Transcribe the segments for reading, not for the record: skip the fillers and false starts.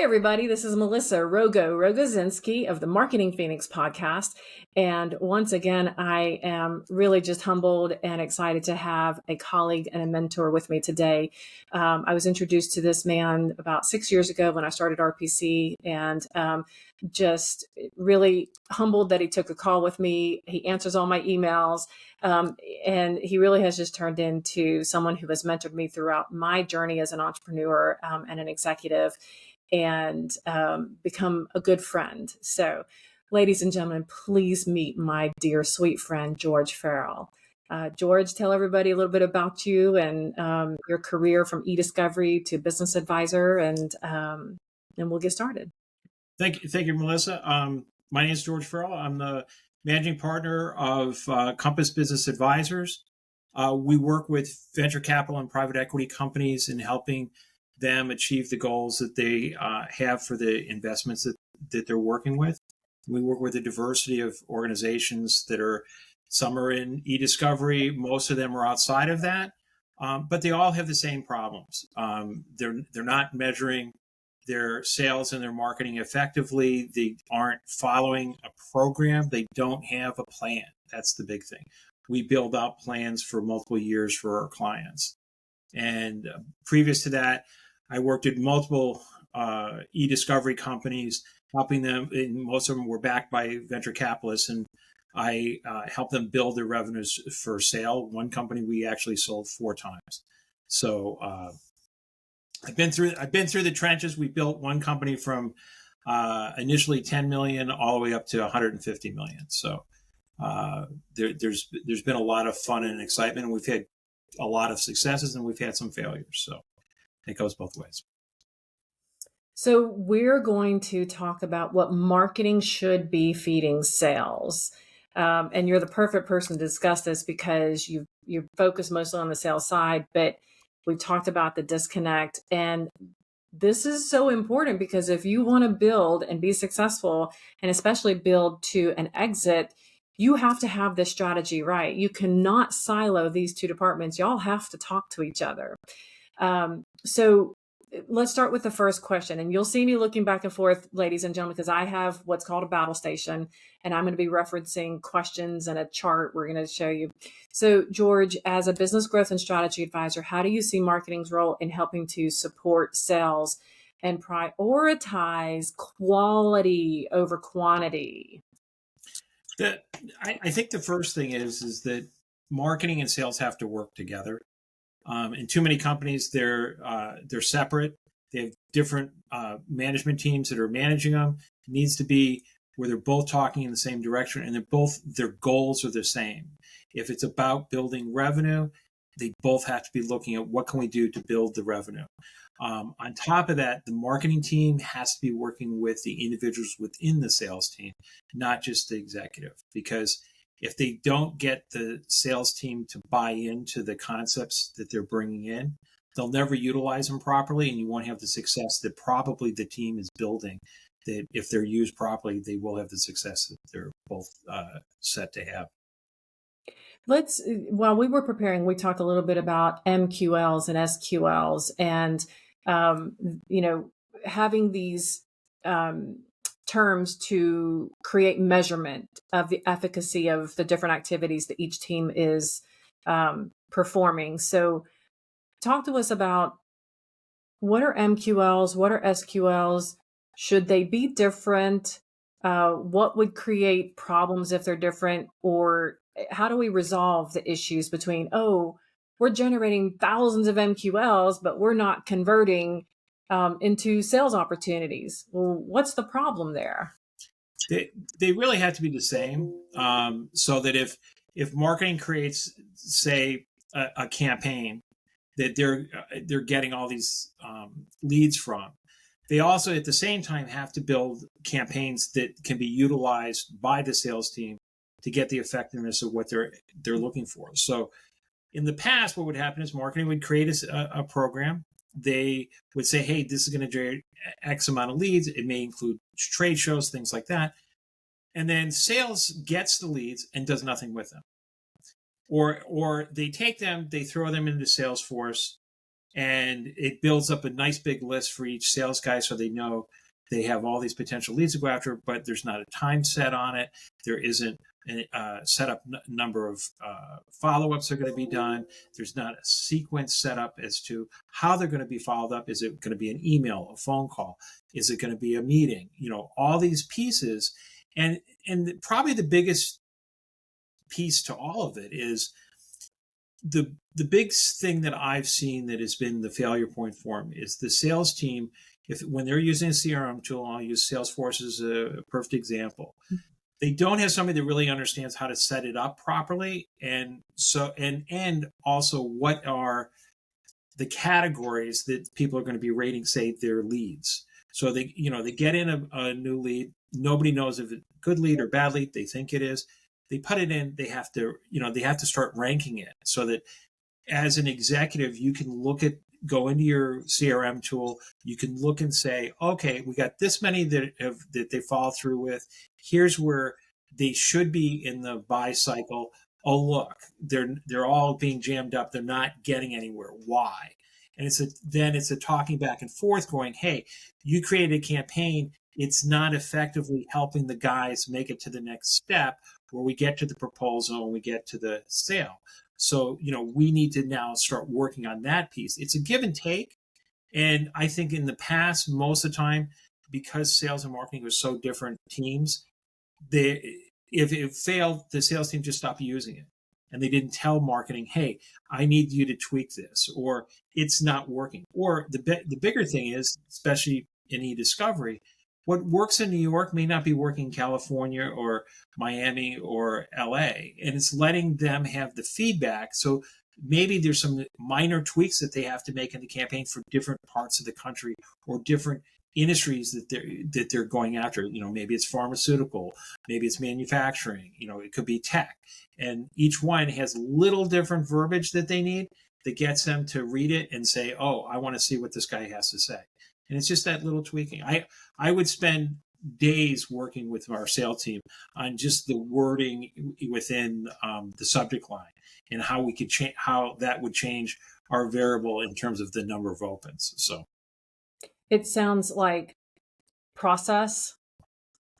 everybody. This is Melissa Rogozinski of the Marketing Phoenix podcast. And once again, I am really just humbled and excited to have a colleague and a mentor with me today. I was introduced to this man about 6 years ago when I started RPC, and just really humbled that he took a call with me. He answers all my emails. And he really has just turned into someone who has mentored me throughout my journey as an entrepreneur and an executive, and become a good friend. So, ladies and gentlemen, please meet my dear, sweet friend, George Farrall. George, tell everybody a little bit about you and your career from e-discovery to business advisor, and we'll get started. Thank you, Melissa. My name is George Farrall. I'm the managing partner of Compass Business Advisors. We work with venture capital and private equity companies in helping them achieve the goals that they have for the investments that they're working with. We work with a diversity of organizations that are, some are in e-discovery, most of them are outside of that, but they all have the same problems. They're not measuring their sales and their marketing effectively. They aren't following a program. They don't have a plan. That's the big thing. We build out plans for multiple years for our clients. And previous to that, I worked at multiple e-discovery companies, helping them, and most of them were backed by venture capitalists, and I helped them build their revenues for sale. One company we actually sold 4 times. So I've been through the trenches. We built one company from initially 10 million all the way up to 150 million. So there's been a lot of fun and excitement, and we've had a lot of successes and we've had some failures. So it goes both ways. So we're going to talk about what marketing should be feeding sales. And you're the perfect person to discuss this because you focus mostly on the sales side, but we've talked about the disconnect. And this is so important because if you want to build and be successful, and especially build to an exit, you have to have this strategy right. You cannot silo these two departments. Y'all have to talk to each other. So let's start with the first question. And you'll see me looking back and forth, ladies and gentlemen, because I have what's called a battle station, and I'm going to be referencing questions and a chart we're going to show you. So, George, as a business growth and strategy advisor, how do you see marketing's role in helping to support sales and prioritize quality over quantity? I think the first thing is that marketing and sales have to work together. In too many companies, they're separate. They have different management teams that are managing them. It needs to be where they're both talking in the same direction, and their goals are the same. If it's about building revenue, they both have to be looking at what can we do to build the revenue. On top of that, the marketing team has to be working with the individuals within the sales team, not just the executive, because if they don't get the sales team to buy into the concepts that they're bringing in, they'll never utilize them properly, and you won't have the success that probably the team is building. That if they're used properly, they will have the success that they're both set to have. While we were preparing, we talked a little bit about MQLs and SQLs, and having these terms to create measurement of the efficacy of the different activities that each team is performing. So talk to us about what are MQLs, what are SQLs, should they be different, what would create problems if they're different, or how do we resolve the issues between, we're generating thousands of MQLs, but we're not converting into sales opportunities. Well, what's the problem there? They really have to be the same, so that if marketing creates, say, a campaign that they're getting all these leads from, they also at the same time have to build campaigns that can be utilized by the sales team to get the effectiveness of what they're looking for. So in the past, what would happen is marketing would create a program. They would say, hey, this is going to generate X amount of leads. It may include trade shows, things like that. And then sales gets the leads and does nothing with them. Or they take them, they throw them into Salesforce, and it builds up a nice big list for each sales guy, so they know they have all these potential leads to go after, but there's not a time set on it. There isn't a set up number of follow-ups that are going to be done. There's not a sequence set up as to how they're going to be followed up. Is it going to be an email, a phone call? Is it going to be a meeting? All these pieces. And probably the biggest piece to all of it is the big thing that I've seen that has been the failure point for them is the sales team. When they're using a CRM tool, I'll use Salesforce as a perfect example. They don't have somebody that really understands how to set it up properly, and also what are the categories that people are going to be rating, say, their leads. So they get in a new lead. Nobody knows if it's a good lead or bad lead. They think it is. They put it in. They have to start ranking it so that as an executive, you can go into your CRM tool. You can look and say, okay, we got this many that they follow through with. Here's where they should be in the buy cycle. Oh, look, they're all being jammed up. They're not getting anywhere. Why? And it's a talking back and forth going, hey, you created a campaign. It's not effectively helping the guys make it to the next step where we get to the proposal and we get to the sale. So, we need to now start working on that piece. It's a give and take. And I think in the past, most of the time, because sales and marketing are so different teams, if it failed, the sales team just stopped using it. And they didn't tell marketing, hey, I need you to tweak this, or it's not working. Or the bigger thing is, especially in e-discovery, what works in New York may not be working in California or Miami or LA. And it's letting them have the feedback. So maybe there's some minor tweaks that they have to make in the campaign for different parts of the country or different industries that they're going after. Maybe it's pharmaceutical, maybe it's manufacturing, it could be tech. And each one has little different verbiage that they need that gets them to read it and say, oh, I want to see what this guy has to say. And it's just that little tweaking. I would spend days working with our sales team on just the wording within the subject line and how we could change, how that would change our variable in terms of the number of opens. So it sounds like process,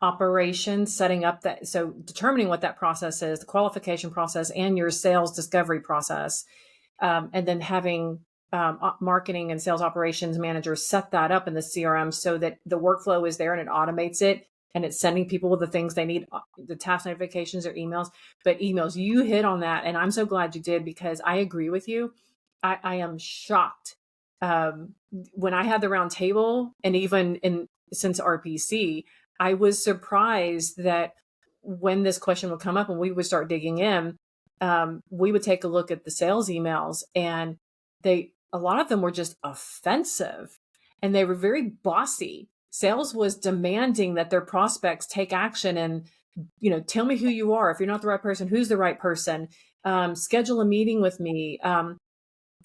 operations, setting up that. So determining what that process is, the qualification process, and your sales discovery process, and then having marketing and sales operations managers set that up in the CRM so that the workflow is there and it automates it and it's sending people with the things they need, the task notifications or emails. But emails, you hit on that. And I'm so glad you did, because I agree with you. I am shocked. When I had the round table, and even since RPC, I was surprised that when this question would come up and we would start digging in, we would take a look at the sales emails, and a lot of them were just offensive and they were very bossy. Sales was demanding that their prospects take action and, tell me who you are. If you're not the right person, who's the right person? Schedule a meeting with me.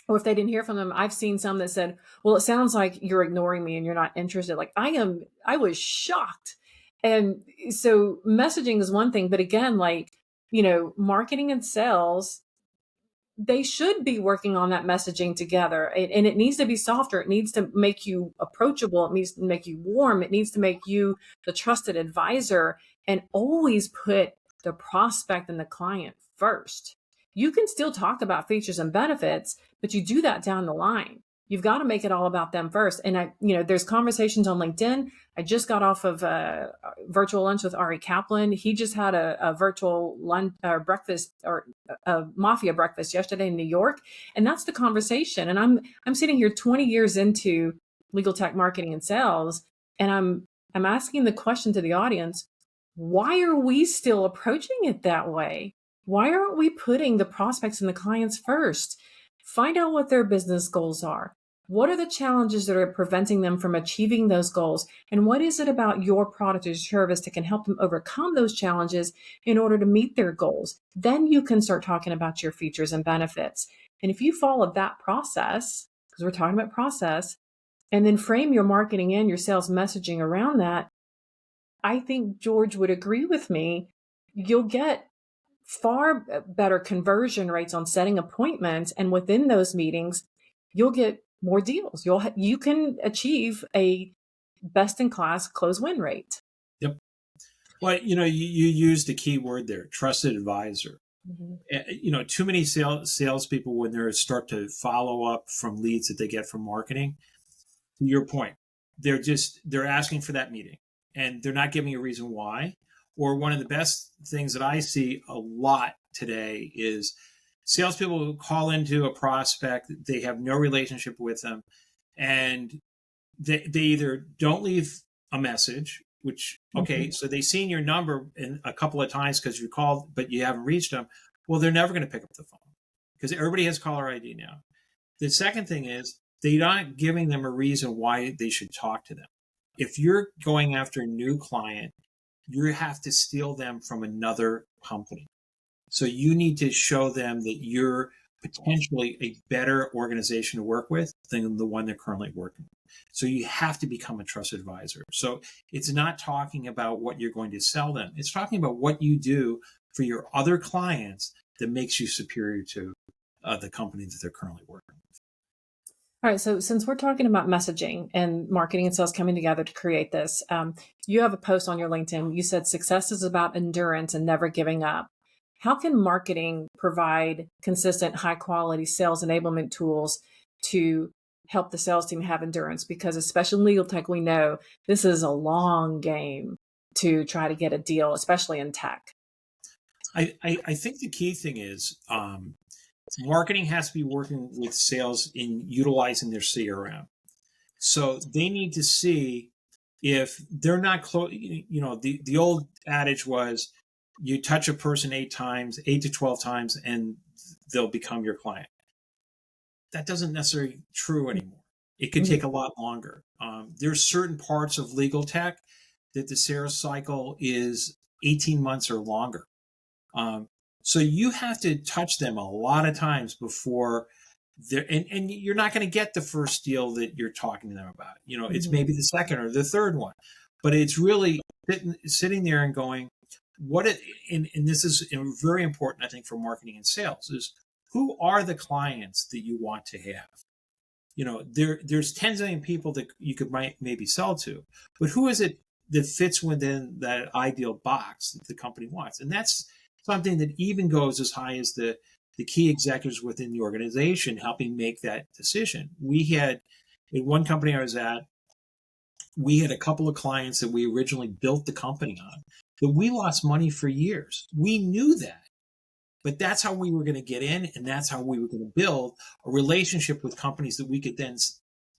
Or if they didn't hear from them, I've seen some that said, well, it sounds like you're ignoring me and you're not interested. Like I was shocked. And so messaging is one thing, but again, marketing and sales, they should be working on that messaging together, and it needs to be softer. It needs to make you approachable. It needs to make you warm. It needs to make you the trusted advisor, and always put the prospect and the client first. You can still talk about features and benefits, but you do that down the line. You've got to make it all about them first. And there's conversations on LinkedIn. I just got off of a virtual lunch with Ari Kaplan. He just had a virtual lunch or breakfast, or a mafia breakfast yesterday in New York. And that's the conversation. And I'm sitting here 20 years into legal tech marketing and sales. And I'm asking the question to the audience, why are we still approaching it that way? Why aren't we putting the prospects and the clients first? Find out what their business goals are. What are the challenges that are preventing them from achieving those goals? And what is it about your product or service that can help them overcome those challenges in order to meet their goals? Then you can start talking about your features and benefits. And if you follow that process, because we're talking about process, and then frame your marketing and your sales messaging around that, I think George would agree with me. You'll get far better conversion rates on setting appointments. And within those meetings, you'll get more deals. You can achieve a best in class close win rate. Yep. Well, you used the key word there, trusted advisor. Mm-hmm. Too many salespeople, when they start to follow up from leads that they get from marketing, to your point, they're asking for that meeting and they're not giving a reason why. Or one of the best things that I see a lot today is salespeople who call into a prospect, they have no relationship with them, and they either don't leave a message, which, okay, so they've seen your number a couple of times because you called, but you haven't reached them. Well, they're never going to pick up the phone because everybody has caller ID now. The second thing is they're not giving them a reason why they should talk to them. If you're going after a new client, you have to steal them from another company. So you need to show them that you're potentially a better organization to work with than the one they're currently working with. So you have to become a trusted advisor. So it's not talking about what you're going to sell them. It's talking about what you do for your other clients that makes you superior to the company that they're currently working with. All right. So since we're talking about messaging and marketing and sales coming together to create this, you have a post on your LinkedIn. You said success is about endurance and never giving up. How can marketing provide consistent, high quality sales enablement tools to help the sales team have endurance? Because especially in legal tech, we know this is a long game to try to get a deal, especially in tech. I think the key thing is marketing has to be working with sales in utilizing their CRM. So they need to see if they're not close. The old adage was you touch a person 8 to 12 times, and they'll become your client. That doesn't necessarily true anymore. It could take a lot longer. There's certain parts of legal tech that the sales cycle is 18 months or longer. So you have to touch them a lot of times before they're, and you're not going to get the first deal that you're talking to them about. It's maybe the second or the third one, but it's really sitting there and going, and this is very important, I think, for marketing and sales, is who are the clients that you want to have? There's tens of million people that you could maybe sell to, but who is it that fits within that ideal box that the company wants? And that's something that even goes as high as the key executives within the organization helping make that decision. We had, in one company I was at, we had a couple of clients that we originally built the company on that we lost money for years. We knew that, but that's how we were going to get in, and that's how we were going to build a relationship with companies that we could then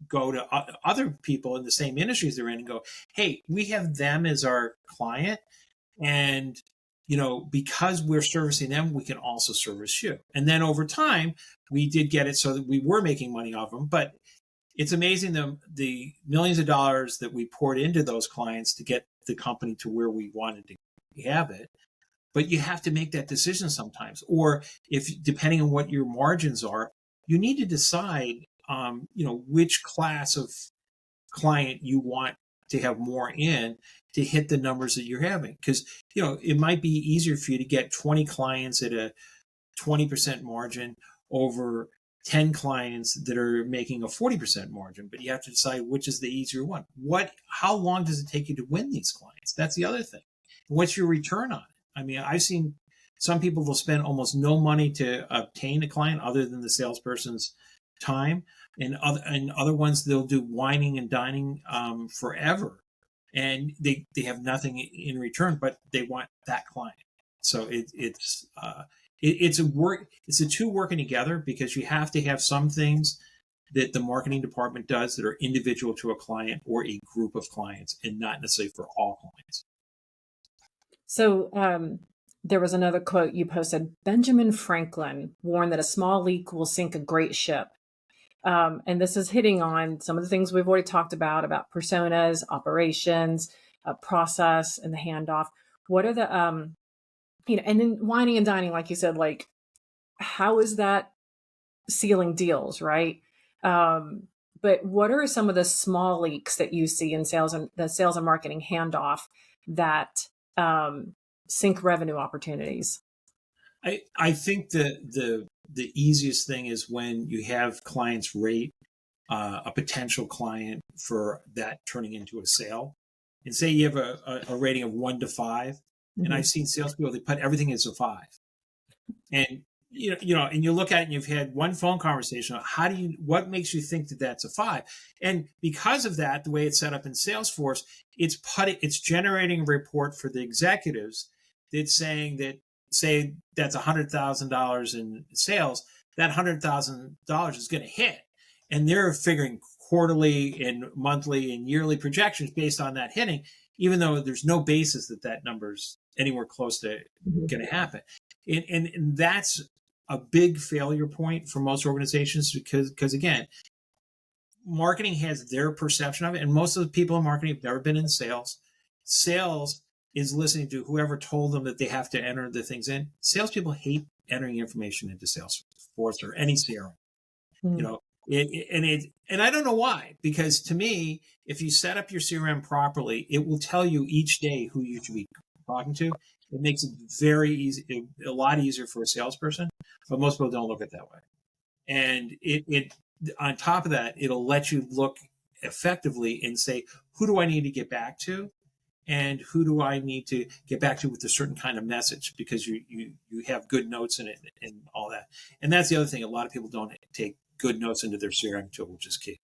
go to other people in the same industries they're in and go, hey, we have them as our client, and because we're servicing them, we can also service you. And then over time, we did get it so that we were making money off them. But it's amazing the millions of dollars that we poured into those clients to get the company to where we wanted to have it. But you have to make that decision sometimes. Or if, depending on what your margins are, you need to decide, which class of client you want to have more in to hit the numbers that you're having. Because, it might be easier for you to get 20 clients at a 20% margin over 10 clients that are making a 40% margin, but you have to decide which is the easier one. How long does it take you to win these clients? That's the other thing. What's your return on it? I mean, I've seen some people will spend almost no money to obtain a client other than the salesperson's time. And other ones, they'll do whining and dining forever, and they have nothing in return, but they want that client. So it's a two working together, because you have to have some things that the marketing department does that are individual to a client or a group of clients, and not necessarily for all clients. So there was another quote you posted. Benjamin Franklin warned that a small leak will sink a great ship. And this is hitting on some of the things we've already talked about personas, operations, process, and the handoff. What are the, and then whining and dining, like you said, like, how is that sealing deals, right? But what are some of the small leaks that you see in sales and the sales and marketing handoff that sink revenue opportunities? I think the easiest thing is when you have clients rate a potential client for that turning into a sale. And say you have a rating of 1 to 5, and I've seen salespeople, they put everything as a 5. And and you look at it and you've had one phone conversation. What makes you think that that's a 5? And because of that, the way it's set up in Salesforce, it's generating a report for the executives that's saying that, say that's $100,000 in sales, that $100,000 is going to hit, and they're figuring quarterly and monthly and yearly projections based on that hitting, even though there's no basis that number's anywhere close to going to happen. And that's a big failure point for most organizations because again, marketing has their perception of it, and most of the people in marketing have never been in sales. Sales is listening to whoever told them that they have to enter the things in. Salespeople hate entering information into Salesforce or any CRM. And I don't know why, because to me, if you set up your CRM properly, it will tell you each day who you should be talking to. It makes it very easy, a lot easier for a salesperson, but most people don't look at it that way. And it on top of that, it'll let you look effectively and say, who do I need to get back to? And who do I need to get back to with a certain kind of message, because you have good notes in it and all that. And that's the other thing. A lot of people don't take good notes into their CRM tool, which is key.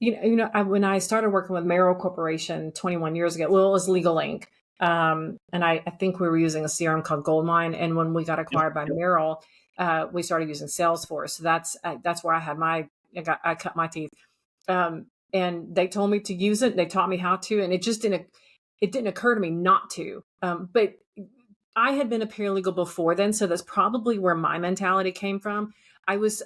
When I started working with Merrill Corporation 21 years ago, well, it was Legal Inc. And I think we were using a CRM called Goldmine. And when we got acquired by Merrill, we started using Salesforce. So that's where I cut my teeth. And they told me to use it. They taught me how to, and it didn't occur to me not to. But I had been a paralegal before then, so that's probably where my mentality came from. I was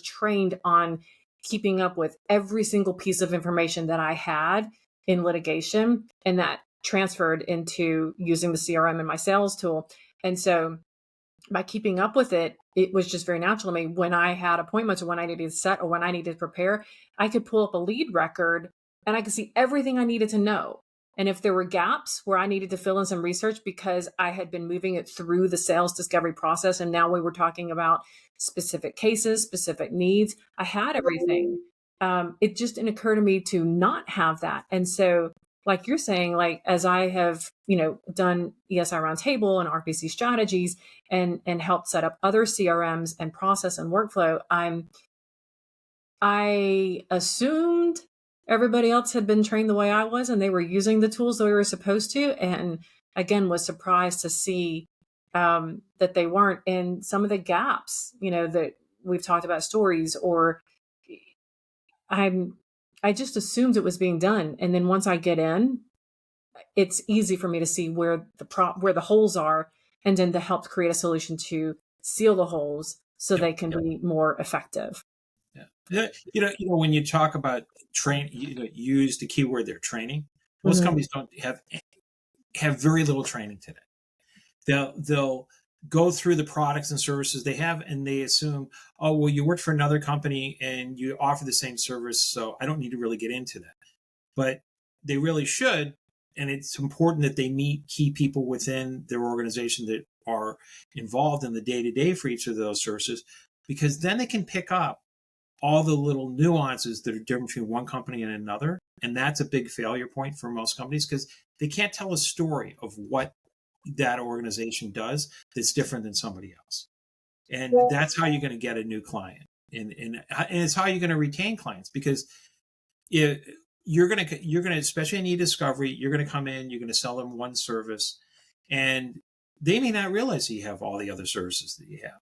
trained on keeping up with every single piece of information that I had in litigation, and that transferred into using the CRM in my sales tool. And so by keeping up with it, it was just very natural to me. When I had appointments or when I needed to set or when I needed to prepare, I could pull up a lead record and I could see everything I needed to know. And if there were gaps where I needed to fill in some research because I had been moving it through the sales discovery process, and now we were talking about specific cases, specific needs, I had everything. It just didn't occur to me to not have that. And so, like you're saying, like as I have, done ESI Roundtable and RPC strategies and helped set up other CRMs and process and workflow, I assumed everybody else had been trained the way I was and they were using the tools that we were supposed to. And again, was surprised to see that they weren't. And some of the gaps, that we've talked about, stories, or I just assumed it was being done. And then once I get in, it's easy for me to see where the holes are, and then to help create a solution to seal the holes so they can be more effective. Yeah. When you talk about use the keyword they're training, most companies don't have very little training today. They'll go through the products and services they have, and they assume, oh, well, you worked for another company and you offer the same service, so I don't need to really get into that. But they really should, and it's important that they meet key people within their organization that are involved in the day-to-day for each of those services, because then they can pick up all the little nuances that are different between one company and another. And that's a big failure point for most companies, because they can't tell a story of what that organization does that's different than somebody else. And that's how you're going to get a new client. And it's how you're going to retain clients, because you're going to, especially in e-discovery, you're going to come in, you're going to sell them one service, and they may not realize that you have all the other services that you have.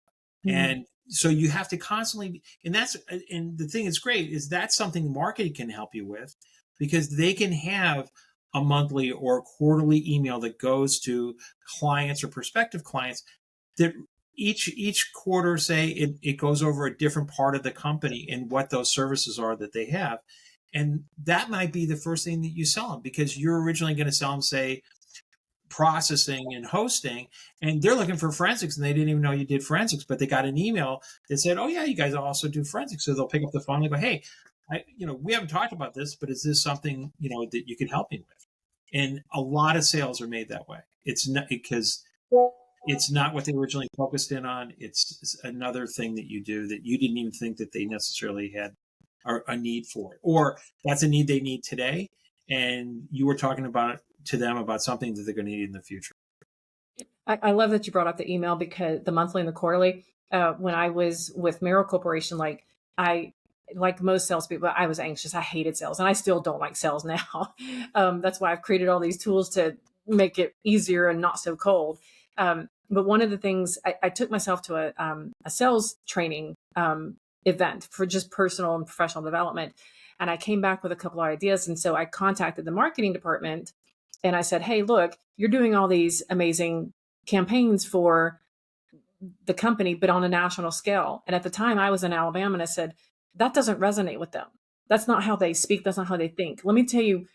And so you have to constantly, and the thing that's great is that's something marketing can help you with, because they can have a monthly or quarterly email that goes to clients or prospective clients that each quarter, say it goes over a different part of the company and what those services are that they have. And that might be the first thing that you sell them, because you're originally going to sell them, say, processing and hosting, and they're looking for forensics, and they didn't even know you did forensics, but they got an email that said, oh yeah, you guys also do forensics. So they'll pick up the phone and go, hey, we haven't talked about this, but is this something, that you could help me with? And a lot of sales are made that way. It's not because it's not what they originally focused in on. It's another thing that you do that you didn't even think that they necessarily had a need for it, or that's a need they need today, and you were talking about to them about something that they're going to need in the future. I love that you brought up the email, because the monthly and the quarterly. When I was with Merrill Corporation, I, like most salespeople, I was anxious. I hated sales, and I still don't like sales now. That's why I've created all these tools to make it easier and not so cold. But one of the things, I took myself to a sales training event for just personal and professional development, and I came back with a couple of ideas. And so I contacted the marketing department, and I said, "Hey, look, you're doing all these amazing campaigns for the company, but on a national scale." And at the time I was in Alabama, and I said, that doesn't resonate with them. That's not how they speak. That's not how they think. Let me tell you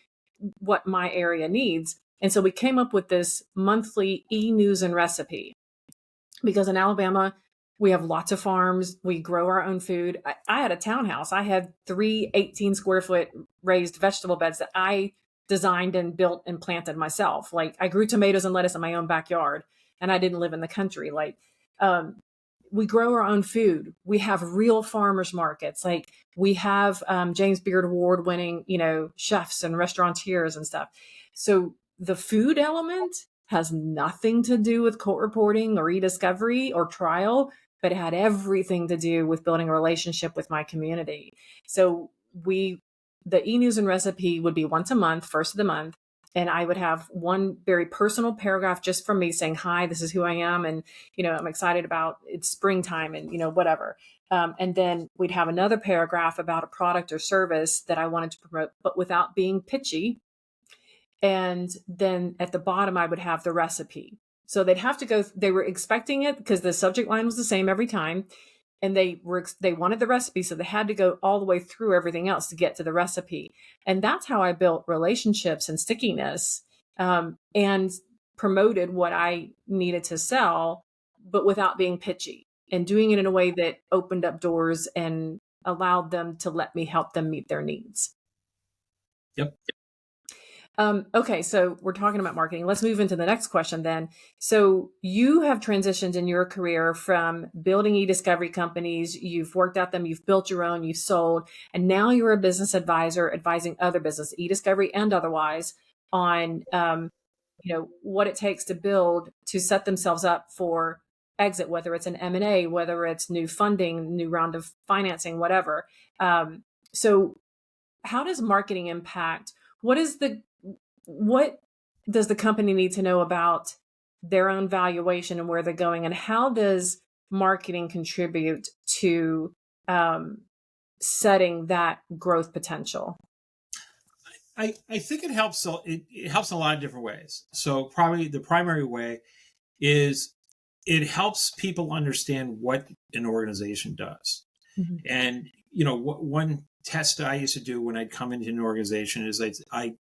what my area needs. And so we came up with this monthly e-news and recipe, because in Alabama, we have lots of farms. We grow our own food. I had a townhouse. I had 3 18-square-foot raised vegetable beds that I designed and built and planted myself. Like, I grew tomatoes and lettuce in my own backyard, and I didn't live in the country. Um, we grow our own food. We have real farmers markets. Like, we have James Beard Award winning, chefs and restaurateurs and stuff. So the food element has nothing to do with court reporting or e-discovery or trial, but it had everything to do with building a relationship with my community. So the e-news and recipe would be once a month, first of the month. And I would have one very personal paragraph just from me saying, "Hi, this is who I am. And, I'm excited about it's springtime and, whatever." And then we'd have another paragraph about a product or service that I wanted to promote, but without being pitchy. And then at the bottom, I would have the recipe. So they'd have to go, they were expecting it because the subject line was the same every time. And they wanted the recipe. So they had to go all the way through everything else to get to the recipe. And that's how I built relationships and stickiness, and promoted what I needed to sell, but without being pitchy, and doing it in a way that opened up doors and allowed them to let me help them meet their needs. Yep. Okay, so we're talking about marketing. Let's move into the next question then. So you have transitioned in your career from building e-discovery companies, you've worked at them, you've built your own, you've sold, and now you're a business advisor advising other business, e-discovery and otherwise, on what it takes to build, to set themselves up for exit, whether it's an M&A, whether it's new funding, new round of financing, whatever. So how does marketing impact? What does the company need to know about their own valuation and where they're going? And how does marketing contribute to setting that growth potential? I think it helps. It helps in a lot of different ways. So probably the primary way is it helps people understand what an organization does. Mm-hmm. And one test I used to do when I'd come into an organization is I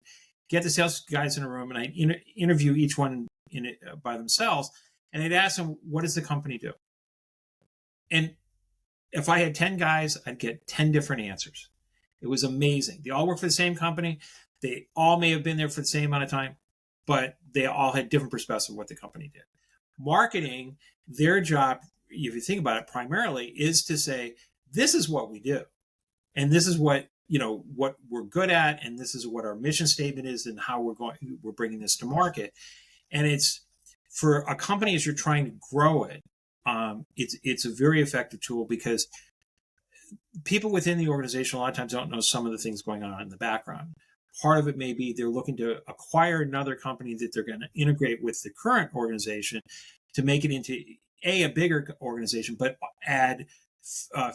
get the sales guys in a room and I interview each one in it by themselves, and I'd ask them, what does the company do? And if I had 10 guys, I'd get 10 different answers. It was amazing. They all work for the same company. They all may have been there for the same amount of time, but they all had different perspectives of what the company did. Marketing, their job, if you think about it, primarily is to say, this is what we do. And this is what we're good at, and this is what our mission statement is, and how we're bringing this to market. And it's for a company, as you're trying to grow it, it's a very effective tool, because people within the organization a lot of times don't know some of the things going on in the background. Part of it may be they're looking to acquire another company that they're going to integrate with the current organization to make it into a bigger organization, but add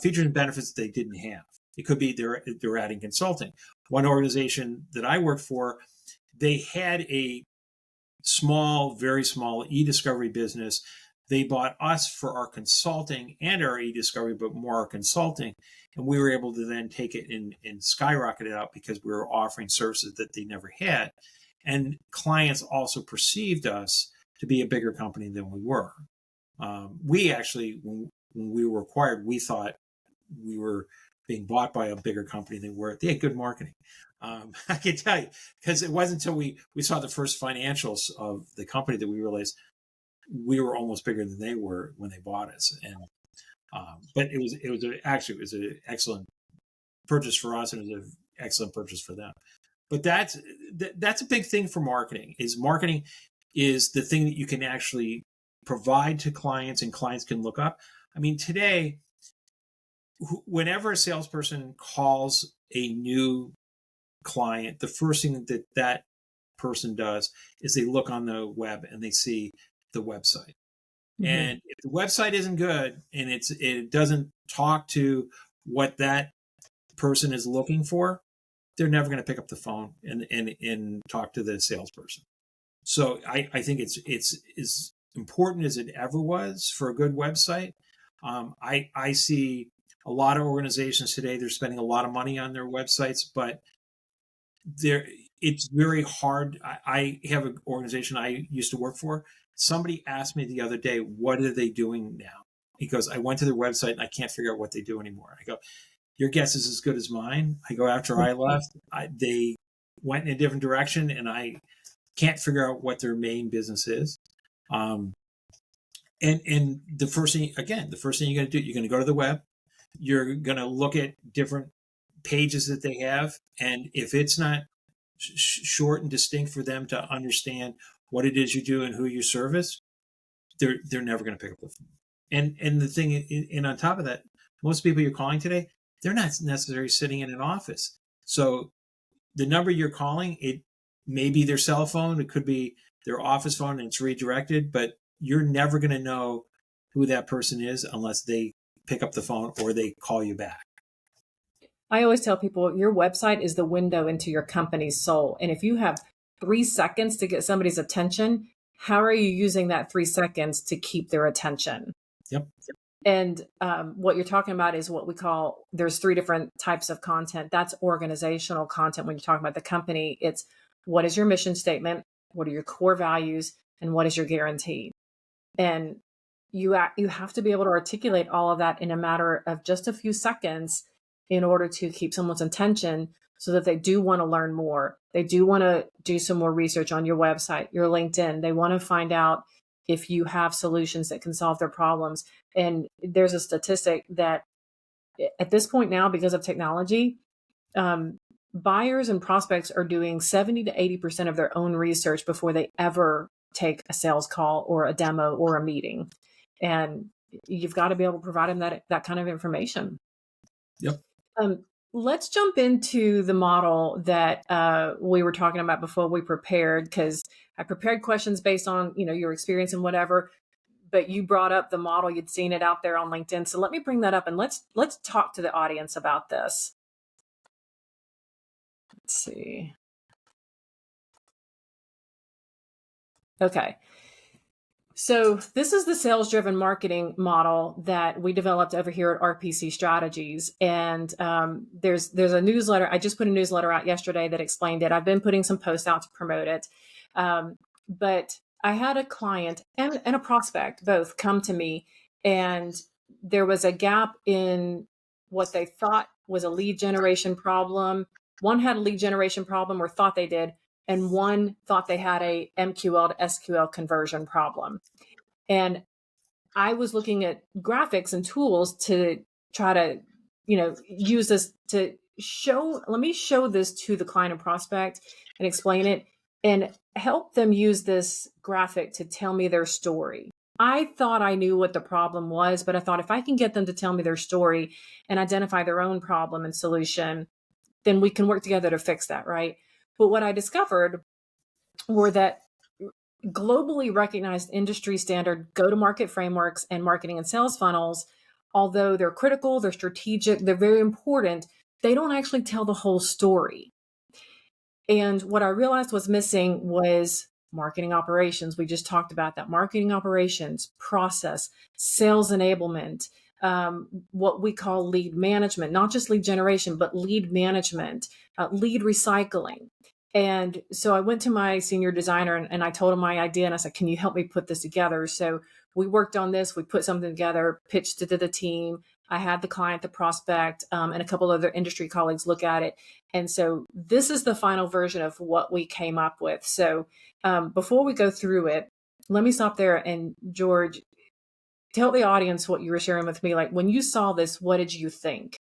features and benefits that they didn't have. It could be they're adding consulting. One organization that I worked for, they had a very small e-discovery business. They bought us for our consulting and our e-discovery, but more our consulting. And we were able to then take it and skyrocket it out, because we were offering services that they never had. And clients also perceived us to be a bigger company than we were. We actually, when we were acquired, we thought we were being bought by a bigger company than we were. They had good marketing. I can tell you, because it wasn't until we saw the first financials of the company that we realized we were almost bigger than they were when they bought us. And but it was an excellent purchase for us, and it was an excellent purchase for them. But that's a big thing for marketing. Marketing is the thing that you can actually provide to clients, and clients can look up. I mean, today, whenever a salesperson calls a new client, the first thing that person does is they look on the web and they see the website. Mm-hmm. And if the website isn't good and it doesn't talk to what that person is looking for, they're never going to pick up the phone and talk to the salesperson. So I think it's as important as it ever was for a good website. I see a lot of organizations today, they're spending a lot of money on their websites, but it's very hard. I have an organization I used to work for. Somebody asked me the other day, what are they doing now? He goes, I went to their website and I can't figure out what they do anymore. I go, your guess is as good as mine. I go, after I left, they went in a different direction and I can't figure out what their main business is. And the first thing you're going to do, you're going to go to the web. You're going to look at different pages that they have. And if it's not short and distinct for them to understand what it is you do and who you service, they're never going to pick up the phone. And the thing, and on top of that, most people you're calling today, they're not necessarily sitting in an office. So the number you're calling, it may be their cell phone, it could be their office phone, and it's redirected, but you're never going to know who that person is unless they pick up the phone or they call you back. I always tell people your website is the window into your company's soul. And if you have 3 seconds to get somebody's attention, how are you using that 3 seconds to keep their attention? Yep. And what you're talking about is what we call, there's 3 different types of content. That's organizational content. When you're talking about the company, it's what is your mission statement? What are your core values? And what is your guarantee? And you have to be able to articulate all of that in a matter of just a few seconds in order to keep someone's attention so that they do want to learn more. They do want to do some more research on your website, your LinkedIn. They want to find out if you have solutions that can solve their problems. And there's a statistic that at this point now, because of technology, buyers and prospects are doing 70 to 80% of their own research before they ever take a sales call or a demo or a meeting. And you've got to be able to provide them that kind of information. Yep. Let's jump into the model that we were talking about before we prepared, because I prepared questions based on, your experience and whatever, but you brought up the model. You'd seen it out there on LinkedIn. So let me bring that up and let's talk to the audience about this. Let's see. Okay. So this is the sales-driven marketing model that we developed over here at RPC Strategies. And there's a newsletter. I just put a newsletter out yesterday that explained it. I've been putting some posts out to promote it. But I had a client and a prospect both come to me, and there was a gap in what they thought was a lead generation problem. One had a lead generation problem, or thought they did, and one thought they had a MQL to SQL conversion problem. And I was looking at graphics and tools to try to, use this to let me show this to the client and prospect and explain it and help them use this graphic to tell me their story. I thought I knew what the problem was, but I thought if I can get them to tell me their story and identify their own problem and solution, then we can work together to fix that, right? But what I discovered were that globally recognized industry standard go-to-market frameworks and marketing and sales funnels, although they're critical, they're strategic, they're very important, they don't actually tell the whole story. And what I realized was missing was marketing operations. We just talked about that. Marketing operations, process, sales enablement, what we call lead management, not just lead generation, but lead management, lead recycling. And so I went to my senior designer and I told him my idea and I said, can you help me put this together? So we worked on this, we put something together, pitched it to the team. I had the client, the prospect, and a couple other industry colleagues look at it. And so this is the final version of what we came up with. So before we go through it, let me stop there. And George, tell the audience what you were sharing with me. Like when you saw this, what did you think?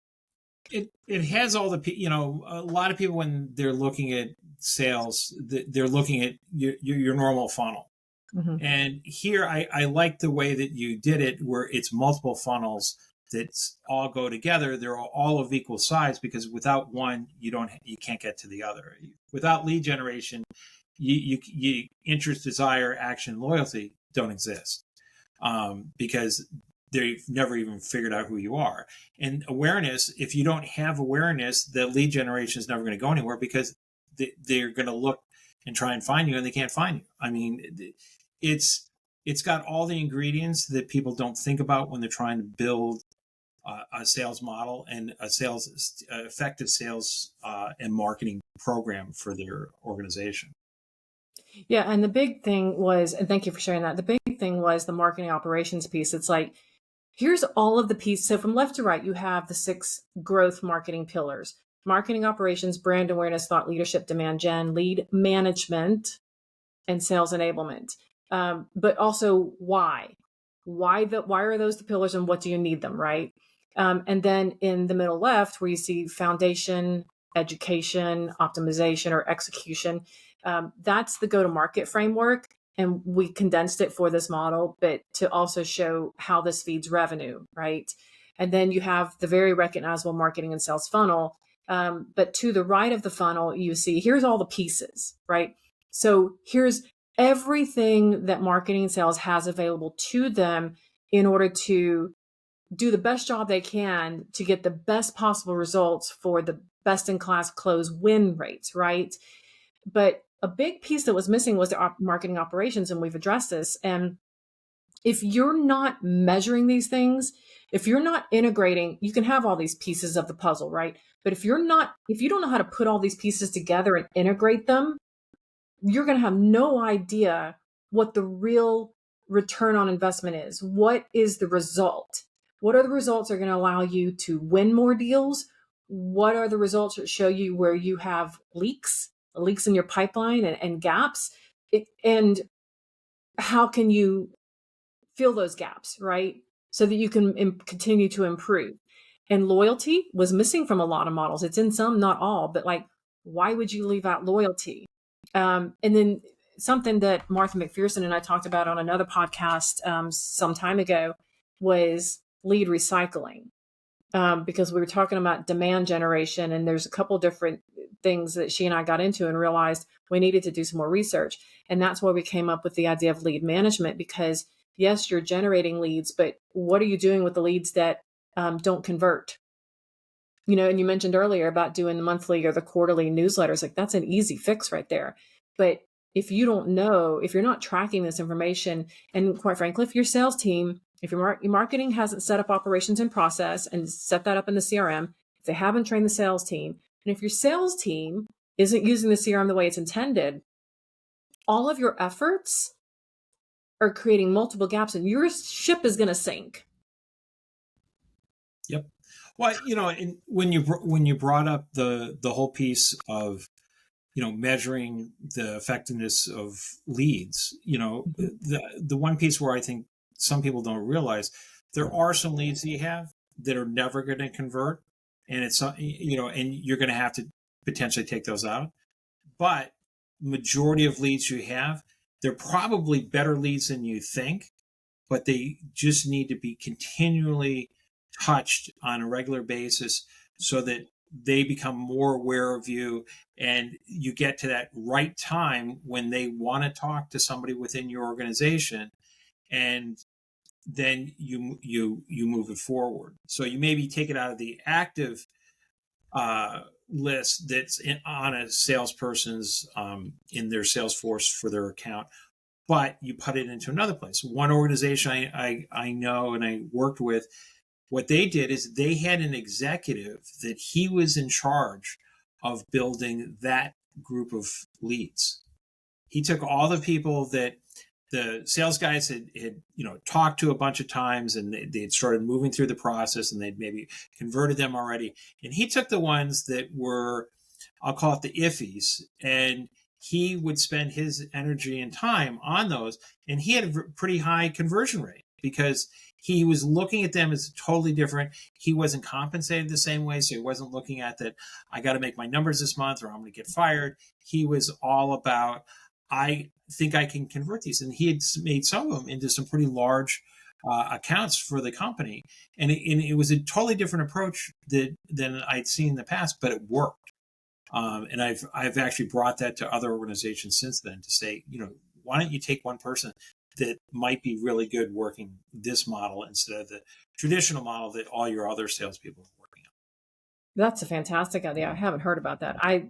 It has all the, a lot of people, when they're looking at sales, they're looking at your normal funnel. Mm-hmm. And here I like the way that you did it, where it's multiple funnels that all go together. They're all of equal size, because without one, you can't get to the other. Without lead generation, you interest, desire, action, loyalty don't exist, because they've never even figured out who you are. And awareness, if you don't have awareness, the lead generation is never going to go anywhere, because they're going to look and try and find you, and they can't find you. I mean, it's got all the ingredients that people don't think about when they're trying to build a sales model and effective sales and marketing program for their organization. Yeah, and the big thing was, and thank you for sharing that. The big thing was the marketing operations piece. It's like, here's all of the pieces. So from left to right, you have the 6 growth marketing pillars: marketing operations, brand awareness, thought leadership, demand gen, lead management, and sales enablement. But also why? Why are those the pillars, and what do you need them, right? And then in the middle left, where you see foundation, education, optimization, or execution, that's the go-to-market framework. And we condensed it for this model, but to also show how this feeds revenue, right? And then you have the very recognizable marketing and sales funnel. But to the right of the funnel, you see, here's all the pieces, right? So here's everything that marketing and sales has available to them in order to do the best job they can to get the best possible results for the best in class close win rates, right? But a big piece that was missing was the marketing operations, and we've addressed this. And if you're not measuring these things, if you're not integrating, you can have all these pieces of the puzzle, right? But if you don't know how to put all these pieces together and integrate them, you're going to have no idea what the real return on investment is. What is the result? What are the results that are going to allow you to win more deals? What are the results that show you where you have leaks in your pipeline and gaps? And how can you fill those gaps, right? So that you can continue to improve. And loyalty was missing from a lot of models. It's in some, not all, but like, why would you leave out loyalty? And then something that Martha McPherson and I talked about on another podcast some time ago was lead recycling, because we were talking about demand generation, and there's a couple different things that she and I got into and realized we needed to do some more research. And that's why we came up with the idea of lead management, because yes, you're generating leads, but what are you doing with the leads that don't convert? And you mentioned earlier about doing the monthly or the quarterly newsletters. Like, that's an easy fix right there. But if you don't know, if you're not tracking this information, and quite frankly, if your sales team, if your marketing hasn't set up operations and process and set that up in the CRM, if they haven't trained the sales team, and if your sales team isn't using the CRM the way it's intended, all of your efforts are creating multiple gaps, and your ship is going to sink. Yep. Well, and when you brought up the whole piece of measuring the effectiveness of leads, the one piece where I think some people don't realize, there are some leads that you have that are never going to convert, and it's and you're going to have to potentially take those out. But majority of leads you have, they're probably better leads than you think, but they just need to be continually touched on a regular basis so that they become more aware of you, and you get to that right time when they want to talk to somebody within your organization, and then you move it forward. So you maybe take it out of the active list that's on a salesperson's in their Salesforce for their account, but you put it into another place. One organization I know and I worked with, what they did is they had an executive that he was in charge of building that group of leads. He took all the people that the sales guys had talked to a bunch of times, and they had started moving through the process, and they'd maybe converted them already. And he took the ones that were, I'll call it the iffies, and he would spend his energy and time on those, and he had a pretty high conversion rate. because he was looking at them as totally different. He wasn't compensated the same way. So he wasn't looking at that, I got to make my numbers this month or I'm going to get fired. He was all about, I think I can convert these. And he had made some of them into some pretty large accounts for the company. And it was a totally different approach than I'd seen in the past, but it worked. And I've actually brought that to other organizations since then to say, why don't you take one person that might be really good working this model instead of the traditional model that all your other salespeople are working on. That's a fantastic idea. I haven't heard about that. I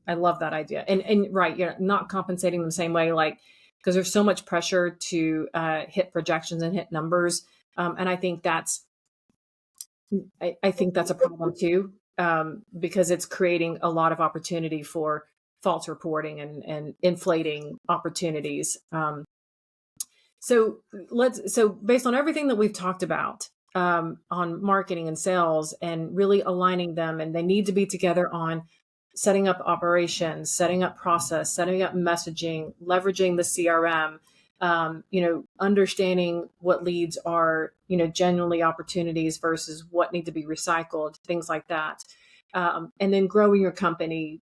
love that idea. And right, you're not compensating the same way, like, because there's so much pressure to hit projections and hit numbers. And I think that's a problem too, because it's creating a lot of opportunity for false reporting and inflating opportunities. So based on everything that we've talked about on marketing and sales and really aligning them, and they need to be together on setting up operations, setting up process, setting up messaging, leveraging the CRM, understanding what leads are, genuinely opportunities versus what need to be recycled, things like that. And then growing your company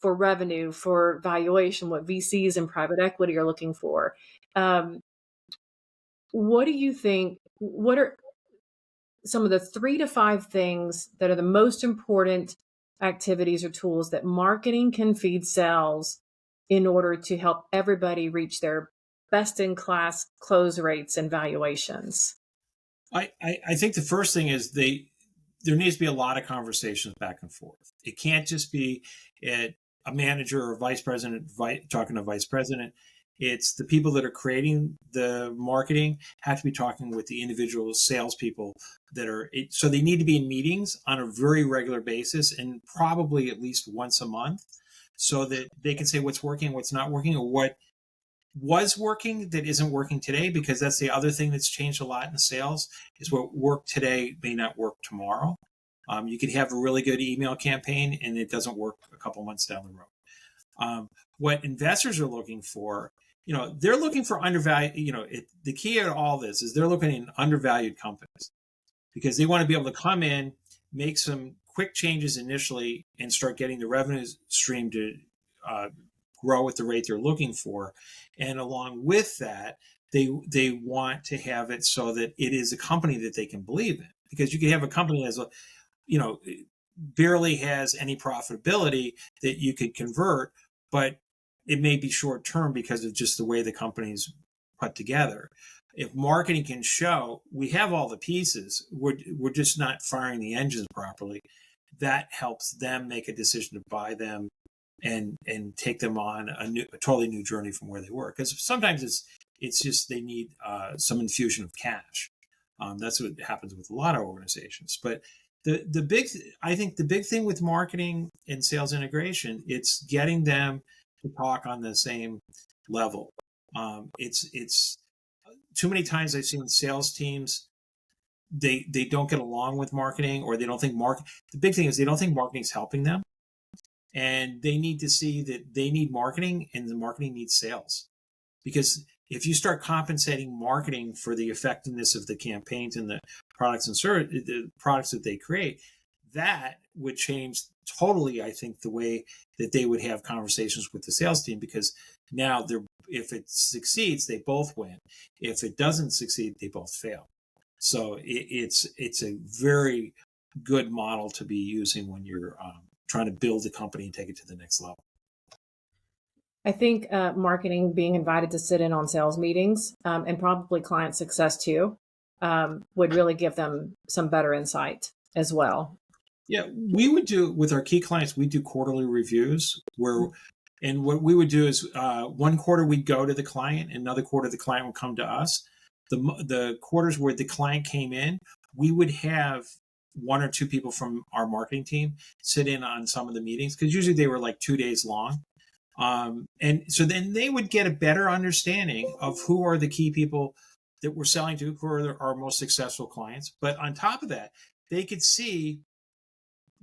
for revenue, for valuation, what VCs and private equity are looking for. What do you think? What are some of the 3 to 5 things that are the most important activities or tools that marketing can feed sales in order to help everybody reach their best in class close rates and valuations? I think the first thing is there needs to be a lot of conversations back and forth. It can't just be a manager or vice president talking to vice president. It's the people that are creating the marketing have to be talking with the individual salespeople so they need to be in meetings on a very regular basis and probably at least once a month so that they can say what's working, what's not working, or what was working that isn't working today, because that's the other thing that's changed a lot in sales is what worked today may not work tomorrow. You could have a really good email campaign and it doesn't work a couple months down the road. What investors are looking for, they're looking for undervalued, the key to all this is they're looking at undervalued companies because they want to be able to come in, make some quick changes initially and start getting the revenue stream to grow at the rate they're looking for. And along with that, they want to have it so that it is a company that they can believe in, because you can have a company that's, barely has any profitability that you could convert, but it may be short term because of just the way the company's put together. If marketing can show we have all the pieces, we're just not firing the engines properly, that helps them make a decision to buy them and take them on a totally new journey from where they were. Because sometimes it's just they need some infusion of cash. That's what happens with a lot of organizations. But I think the big thing with marketing and sales integration, it's getting them to talk on the same level. It's too many times I've seen sales teams, they don't get along with marketing, or they don't think the big thing is they don't think marketing is helping them. And they need to see that they need marketing and the marketing needs sales. Because if you start compensating marketing for the effectiveness of the campaigns and the products and the products that they create, that would change totally, I think, the way that they would have conversations with the sales team, because now if it succeeds, they both win. If it doesn't succeed, they both fail. So it's a very good model to be using when you're trying to build a company and take it to the next level. I think marketing being invited to sit in on sales meetings and probably client success too would really give them some better insight as well. Yeah, we would do with our key clients, we do quarterly reviews and what we would do is one quarter we'd go to the client, another quarter the client would come to us. The quarters where the client came in, we would have 1 or 2 people from our marketing team sit in on some of the meetings, because usually they were like 2 days long. And so then they would get a better understanding of who are the key people that we're selling to, who are our most successful clients. But on top of that, they could see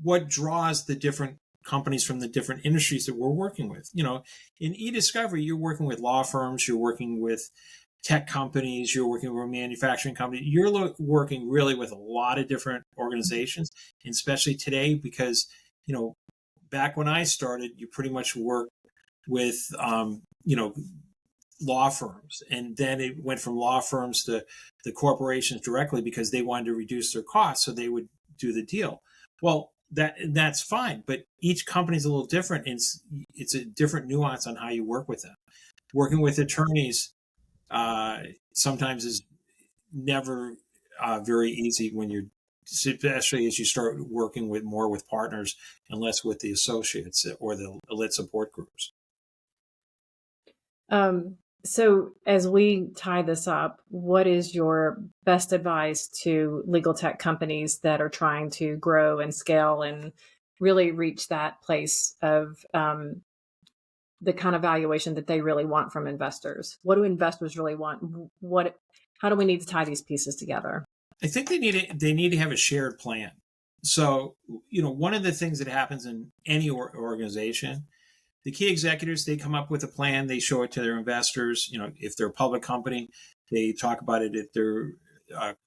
what draws the different companies from the different industries that we're working with. In e-discovery, you're working with law firms, you're working with tech companies, you're working with manufacturing companies, you're working really with a lot of different organizations, and especially today because, back when I started, you pretty much worked with, law firms, and then it went from law firms to the corporations directly because they wanted to reduce their costs, so they would do the deal. Well, that's fine, but each company is a little different. It's a different nuance on how you work with them. Working with attorneys sometimes is never very easy when you're, especially as you start working with more with partners and less with the associates or the elite support groups. So as we tie this up, what is your best advice to legal tech companies that are trying to grow and scale and really reach that place of the kind of valuation that they really want from investors? What do investors really want? How do we need to tie these pieces together? I think they need to have a shared plan. So, one of the things that happens in any organization, the key executives, they come up with a plan, they show it to their investors. If they're a public company, they talk about it at their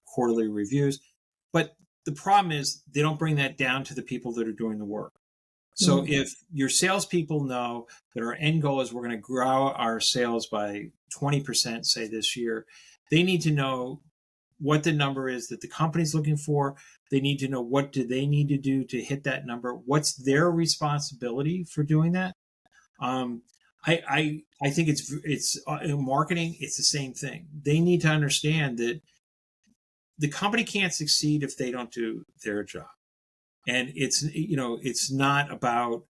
quarterly reviews. But the problem is they don't bring that down to the people that are doing the work. So if your salespeople know that our end goal is we're going to grow our sales by 20%, say this year, they need to know what the number is that the company's looking for. They need to know what do they need to do to hit that number. What's their responsibility for doing that? I think it's in marketing, it's the same thing. They need to understand that the company can't succeed if they don't do their job. And it's not about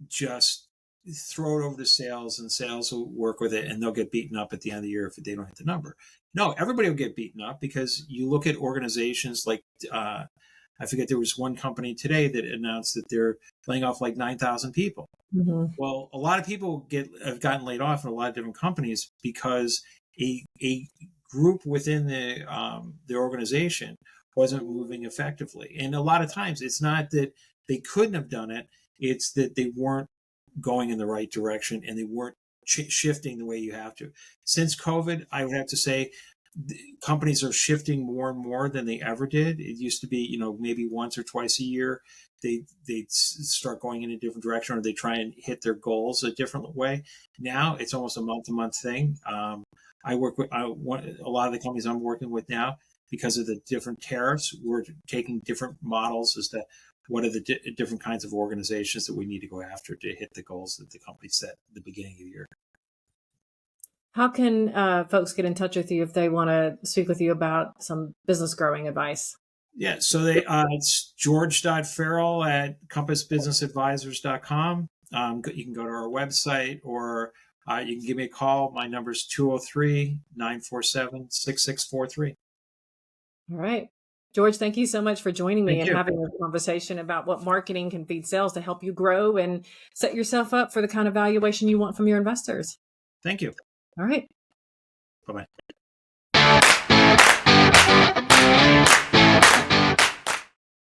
just throw it over to sales and sales will work with it and they'll get beaten up at the end of the year if they don't hit the number. No, everybody will get beaten up because you look at organizations like, I forget, there was one company today that announced that they're laying off like 9,000 people. Mm-hmm. Well, a lot of people have gotten laid off in a lot of different companies because a group within the organization wasn't moving effectively. And a lot of times it's not that they couldn't have done it, it's that they weren't going in the right direction and they weren't shifting the way you have to. Since COVID, I would have to say companies are shifting more and more than they ever did. It used to be, maybe once or twice a year, they'd start going in a different direction or they try and hit their goals a different way. Now it's almost a month-to-month thing. I work with a lot of the companies I'm working with now, because of the different tariffs, we're taking different models as to what are the different kinds of organizations that we need to go after to hit the goals that the company set at the beginning of the year. How can folks get in touch with you if they want to speak with you about some business growing advice? Yeah, so it's George.Farrall at compassbusinessadvisors.com. You can go to our website or you can give me a call. My number is 203-947-6643. All right. George, thank you so much for joining me and you. having a conversation about what marketing can feed sales to help you grow and set yourself up for the kind of valuation you want from your investors. Thank you. All right. Bye-bye.